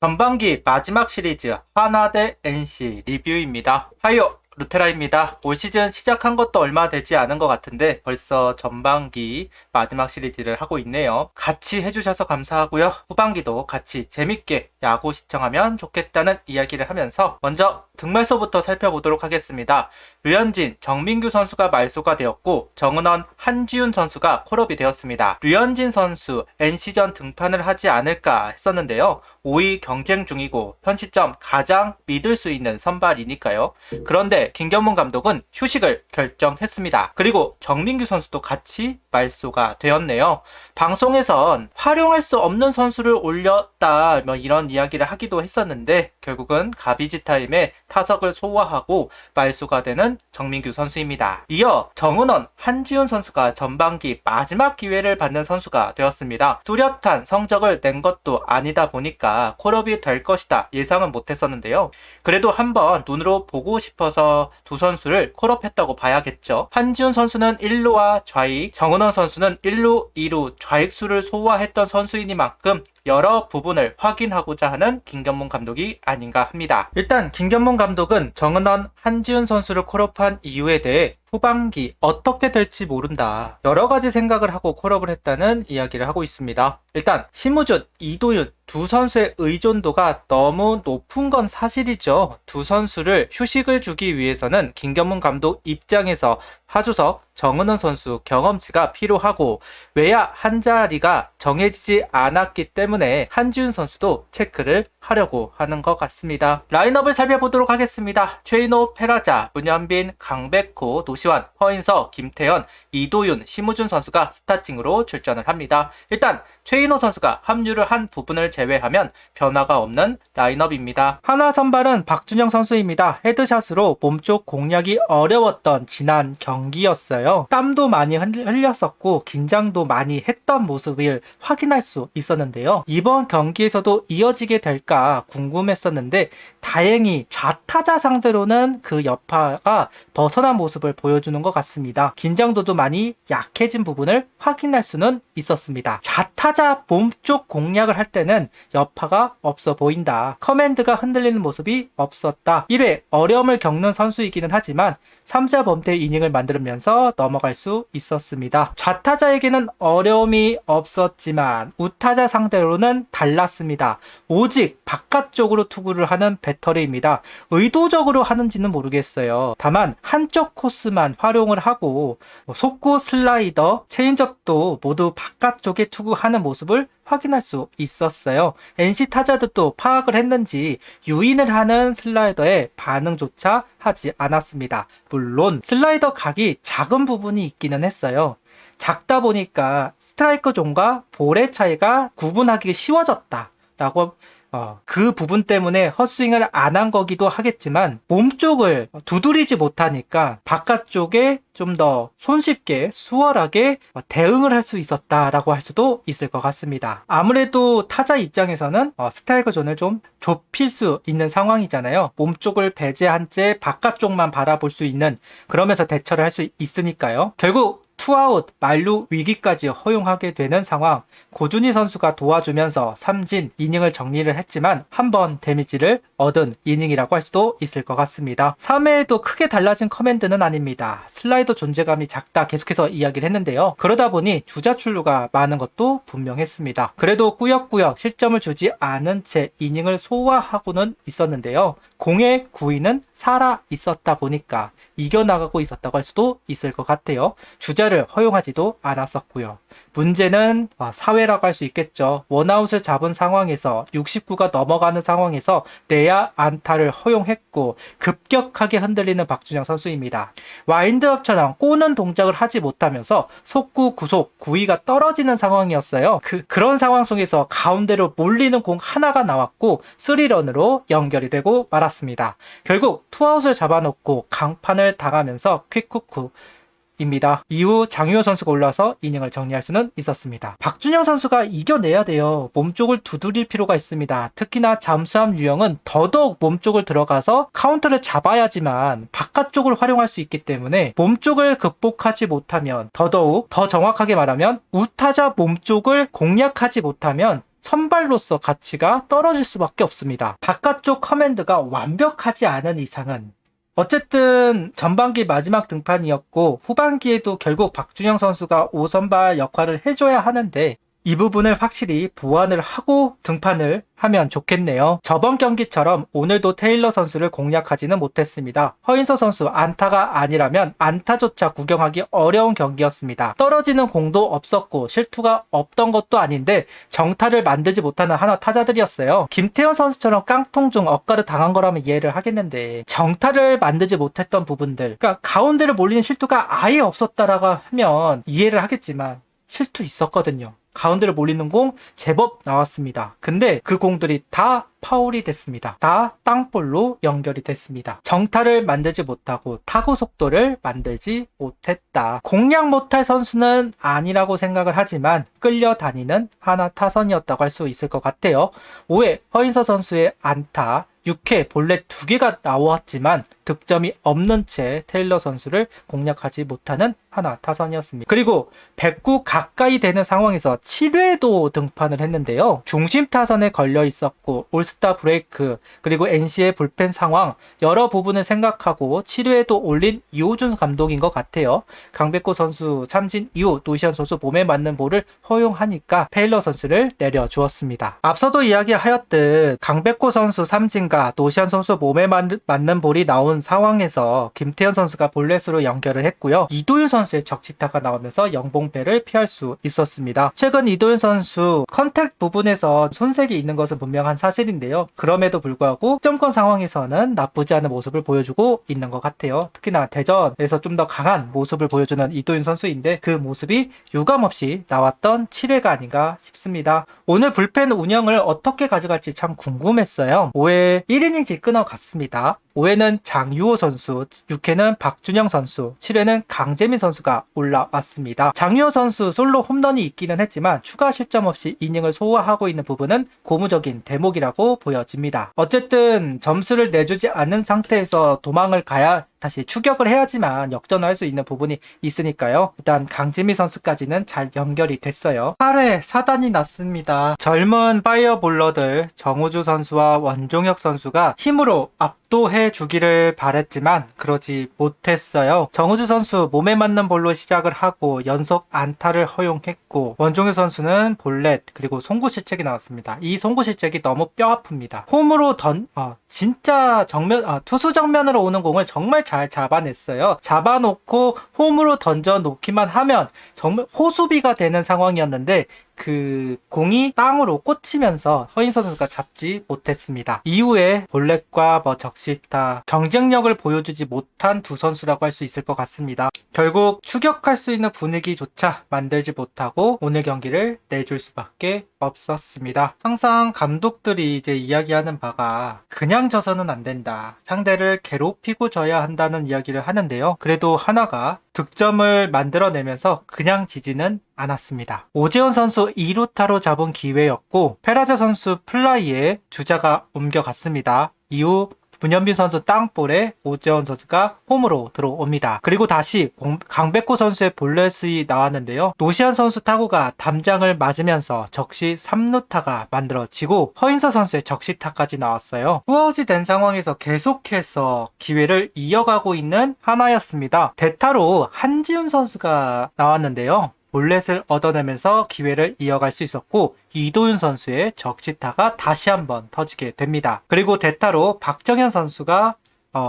전반기 마지막 시리즈 하나 대 NC 리뷰입니다. 하이요, 루테라입니다. 올 시즌 시작한 것도 얼마 되지 않은 것 같은데 벌써 전반기 마지막 시리즈를 하고 있네요. 같이 해주셔서 감사하고요. 후반기도 같이 재밌게 야구 시청하면 좋겠다는 이야기를 하면서 먼저 득말소부터 살펴보도록 하겠습니다. 류현진, 정민규 선수가 말소가 되었고 정은원, 한지훈 선수가 콜업이 되었습니다. 류현진 선수 NC전 등판을 하지 않을까 했었는데요. 5위 경쟁 중이고 현 시점 가장 믿을 수 있는 선발이니까요. 그런데 김경문 감독은 휴식을 결정했습니다. 그리고 정민규 선수도 같이 말소가 되었네요. 방송에선 활용할 수 없는 선수를 올렸다 이런 이야기를 하기도 했었는데 결국은 가비지 타임에 타석을 소화하고 말소가 되는 정민규 선수입니다. 이어 정은원, 한지훈 선수가 전반기 마지막 기회를 받는 선수가 되었습니다. 뚜렷한 성적을 낸 것도 아니다 보니까 콜업이 될 것이다 예상은 못했었는데요. 그래도 한번 눈으로 보고 싶어서 두 선수를 콜업했다고 봐야겠죠. 한지훈 선수는 1루와 좌익, 정은원 선수는 1루, 2루 좌익수를 소화했던 선수이니만큼 여러 부분을 확인하고자 하는 김경문 감독이 아닌가 합니다. 일단 김경문 감독은 정은원, 한지훈 선수를 콜업한 이유에 대해 후반기 어떻게 될지 모른다, 여러 가지 생각을 하고 콜업을 했다는 이야기를 하고 있습니다. 일단 심우준, 이도윤 두 선수의 의존도가 너무 높은 건 사실이죠. 두 선수를 휴식을 주기 위해서는 김경문 감독 입장에서 하주석, 정은원 선수 경험치가 필요하고 외야 한 자리가 정해지지 않았기 때문에 한지훈 선수도 체크를 하려고 하는 것 같습니다. 라인업을 살펴보도록 하겠습니다. 최인호, 페라자, 문현빈, 강백호, 노시환, 허인서, 김태현, 이도윤, 심우준 선수가 스타팅으로 출전을 합니다. 일단 최인호 선수가 합류를 한 부분을 제외하면 변화가 없는 라인업입니다. 하나 선발은 박준영 선수입니다. 헤드샷으로 몸쪽 공략이 어려웠던 지난 경기였어요. 땀도 많이 흘렸었고 긴장도 많이 했던 모습을 확인할 수 있었는데요. 이번 경기에서도 이어지게 될까 궁금했었는데 다행히 좌타자 상대로는 그 여파가 벗어난 모습을 보여주는 것 같습니다. 긴장도도 많이 약해진 부분을 확인할 수는 있었습니다. 좌타자 몸쪽 공략을 할 때는 여파가 없어 보인다, 커맨드가 흔들리는 모습이 없었다, 1회 어려움을 겪는 선수이기는 하지만 3자 범퇴 이닝을 만들면서 넘어갈 수 있었습니다. 좌타자에게는 어려움이 없었지만 우타자 상대로는 달랐습니다. 오직 바깥쪽으로 투구를 하는 배터리입니다. 의도적으로 하는지는 모르겠어요. 다만 한쪽 코스만 활용을 하고 속구, 슬라이더, 체인지업도 모두 바깥쪽에 투구하는 모습을 확인할 수 있었어요. NC 타자들도 파악을 했는지 유인을 하는 슬라이더에 반응조차 하지 않았습니다. 물론 슬라이더 각이 작은 부분이 있기는 했어요. 작다 보니까 스트라이크 존과 볼의 차이가 구분하기 쉬워졌다라고 그 부분 때문에 헛스윙을 안 한 거기도 하겠지만 몸쪽을 두드리지 못하니까 바깥쪽에 좀 더 손쉽게 수월하게 대응을 할 수 있었다라고 할 수도 있을 것 같습니다. 아무래도 타자 입장에서는 스트라이크 존을 좀 좁힐 수 있는 상황이잖아요. 몸쪽을 배제한 채 바깥쪽만 바라볼 수 있는, 그러면서 대처를 할 수 있으니까요. 결국 투아웃 만루 위기까지 허용하게 되는 상황, 고준희 선수가 도와주면서 삼진 이닝을 정리를 했지만 한 번 데미지를 얻은 이닝이라고 할 수도 있을 것 같습니다. 3회에도 크게 달라진 커맨드는 아닙니다. 슬라이더 존재감이 작다 계속해서 이야기를 했는데요. 그러다 보니 주자 출루가 많은 것도 분명했습니다. 그래도 꾸역꾸역 실점을 주지 않은 채 이닝을 소화하고는 있었는데요. 공의 구위는 살아 있었다 보니까 이겨나가고 있었다고 할 수도 있을 것 같아요. 주자를 허용하지도 않았었고요. 문제는 4회라고 할 수 있겠죠. 원아웃을 잡은 상황에서 69가 넘어가는 상황에서 내야 안타를 허용했고 급격하게 흔들리는 박준영 선수입니다. 와인드업처럼 꼬는 동작을 하지 못하면서 속구, 구속, 구위가 떨어지는 상황이었어요. 그런 상황 속에서 가운데로 몰리는 공 하나가 나왔고 3런으로 연결이 되고 말았습니다. 결국 투아웃을 잡아놓고 강판을 당하면서 퀵쿠쿠 입니다. 이후 장유호 선수가 올라서 이닝을 정리할 수는 있었습니다. 박준영 선수가 이겨내야 돼요. 몸쪽을 두드릴 필요가 있습니다. 특히나 잠수함 유형은 더더욱 몸쪽을 들어가서 카운트를 잡아야지만 바깥쪽을 활용할 수 있기 때문에 몸쪽을 극복하지 못하면, 더더욱 더 정확하게 말하면 우타자 몸쪽을 공략하지 못하면 선발로서 가치가 떨어질 수밖에 없습니다. 바깥쪽 커맨드가 완벽하지 않은 이상은 어쨌든 전반기 마지막 등판이었고 후반기에도 결국 박준영 선수가 5선발 역할을 해줘야 하는데 이 부분을 확실히 보완을 하고 등판을 하면 좋겠네요. 저번 경기처럼 오늘도 테일러 선수를 공략하지는 못했습니다. 허인서 선수 안타가 아니라면 안타조차 구경하기 어려운 경기였습니다. 떨어지는 공도 없었고 실투가 없던 것도 아닌데 정타를 만들지 못하는 하나 타자들이었어요. 김태현 선수처럼 깡통 중 엇가를 당한 거라면 이해를 하겠는데 정타를 만들지 못했던 부분들, 그러니까 가운데를 몰리는 실투가 아예 없었다라고 하면 이해를 하겠지만 실투 있었거든요. 가운데를 몰리는 공 제법 나왔습니다. 근데 그 공들이 다 파울이 됐습니다. 다 땅볼로 연결이 됐습니다. 정타를 만들지 못하고 타구 속도를 만들지 못했다. 공략 못할 선수는 아니라고 생각을 하지만 끌려다니는 하나 타선이었다고 할 수 있을 것 같아요. 5회 허인서 선수의 안타, 6회 볼넷 2개가 나왔지만 득점이 없는 채 테일러 선수를 공략하지 못하는 하나 타선이었습니다. 그리고 109 가까이 되는 상황에서 7회도 등판을 했는데요. 중심 타선에 걸려 있었고 올스타 브레이크 그리고 NC의 불펜 상황 여러 부분을 생각하고 7회에도 올린 이호준 감독인 것 같아요. 강백호 선수 삼진 이후 노시안 선수 몸에 맞는 볼을 허용하니까 테일러 선수를 내려주었습니다. 앞서도 이야기하였듯 강백호 선수 삼진과 노시안 선수 몸에 맞는 볼이 나온 상황에서 김태현 선수가 볼넷으로 연결을 했고요. 이도윤 선수의 적시타가 나오면서 영봉배를 피할 수 있었습니다. 최근 이도윤 선수 컨택 부분에서 손색이 있는 것은 분명한 사실인데요. 그럼에도 불구하고 점권 상황에서는 나쁘지 않은 모습을 보여주고 있는 것 같아요. 특히나 대전에서 좀 더 강한 모습을 보여주는 이도윤 선수인데 그 모습이 유감없이 나왔던 7회가 아닌가 싶습니다. 오늘 불펜 운영을 어떻게 가져갈지 참 궁금했어요. 5회 1이닝씩 끊어갔습니다. 5회는 장유호 선수, 6회는 박준영 선수, 7회는 강재민 선수가 올라왔습니다. 장유호 선수 솔로 홈런이 있기는 했지만 추가 실점 없이 이닝을 소화하고 있는 부분은 고무적인 대목이라고 보여집니다. 어쨌든 점수를 내주지 않는 상태에서 도망을 가야 다시 추격을 해야지만 역전할 수 있는 부분이 있으니까요. 일단 강재민 선수까지는 잘 연결이 됐어요. 8회 사단이 났습니다. 젊은 파이어볼러들 정우주 선수와 원종혁 선수가 힘으로 압도해 주기를 바랬지만 그러지 못했어요. 정우주 선수 몸에 맞는 볼로 시작을 하고 연속 안타를 허용했고 원종혁 선수는 볼넷 그리고 송구 실책이 나왔습니다. 이 송구 실책이 너무 뼈 아픕니다. 홈으로 진짜 투수 정면으로 오는 공을 정말 잘 잡아냈어요. 잡아놓고 홈으로 던져 놓기만 하면 정말 호수비가 되는 상황이었는데 그 공이 땅으로 꽂히면서 허인서 선수가 잡지 못했습니다. 이후에 볼넷과 적시타 경쟁력을 보여주지 못한 두 선수라고 할 수 있을 것 같습니다. 결국 추격할 수 있는 분위기조차 만들지 못하고 오늘 경기를 내줄 수밖에 없었습니다. 항상 감독들이 이제 이야기하는 바가 그냥 져서는 안 된다. 상대를 괴롭히고 져야 한다는 이야기를 하는데요. 그래도 하나가 득점을 만들어내면서 그냥 지지는 않았습니다. 오재원 선수 2루타로 잡은 기회였고 페라자 선수 플라이에 주자가 옮겨갔습니다. 이후 문현빈 선수 땅볼에 오재원 선수가 홈으로 들어옵니다. 그리고 다시 강백호 선수의 볼넷이 나왔는데요. 노시안 선수 타구가 담장을 맞으면서 적시 3루타가 만들어지고 허인서 선수의 적시타까지 나왔어요. 투아웃이 된 상황에서 계속해서 기회를 이어가고 있는 하나였습니다. 대타로 한지훈 선수가 나왔는데요. 볼넷을 얻어내면서 기회를 이어갈 수 있었고 이도윤 선수의 적시타가 다시 한번 터지게 됩니다. 그리고 대타로 박정현 선수가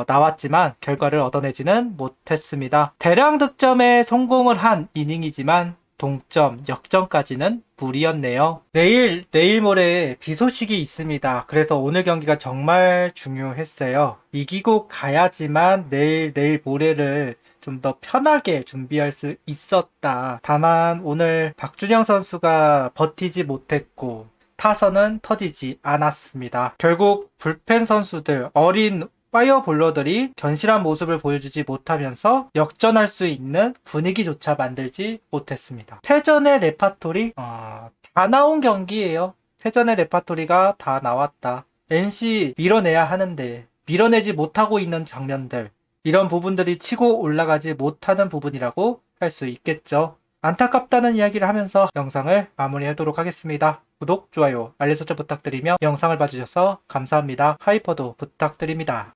나왔지만 결과를 얻어내지는 못했습니다. 대량 득점에 성공을 한 이닝이지만 동점, 역전까지는 무리였네요. 내일 모레 비 소식이 있습니다. 그래서 오늘 경기가 정말 중요했어요. 이기고 가야지만 내일 모레를 좀 더 편하게 준비할 수 있었다. 다만 오늘 박준영 선수가 버티지 못했고 타선은 터지지 않았습니다. 결국 불펜 선수들, 어린 파이어볼러들이 견실한 모습을 보여주지 못하면서 역전할 수 있는 분위기조차 만들지 못했습니다. 패전의 레파토리 다 나온 경기예요. 패전의 레파토리가 다 나왔다. NC 밀어내야 하는데 밀어내지 못하고 있는 장면들, 이런 부분들이 치고 올라가지 못하는 부분이라고 할 수 있겠죠. 안타깝다는 이야기를 하면서 영상을 마무리하도록 하겠습니다. 구독, 좋아요, 알림 설정 부탁드리며 영상을 봐주셔서 감사합니다. 하이퍼도 부탁드립니다.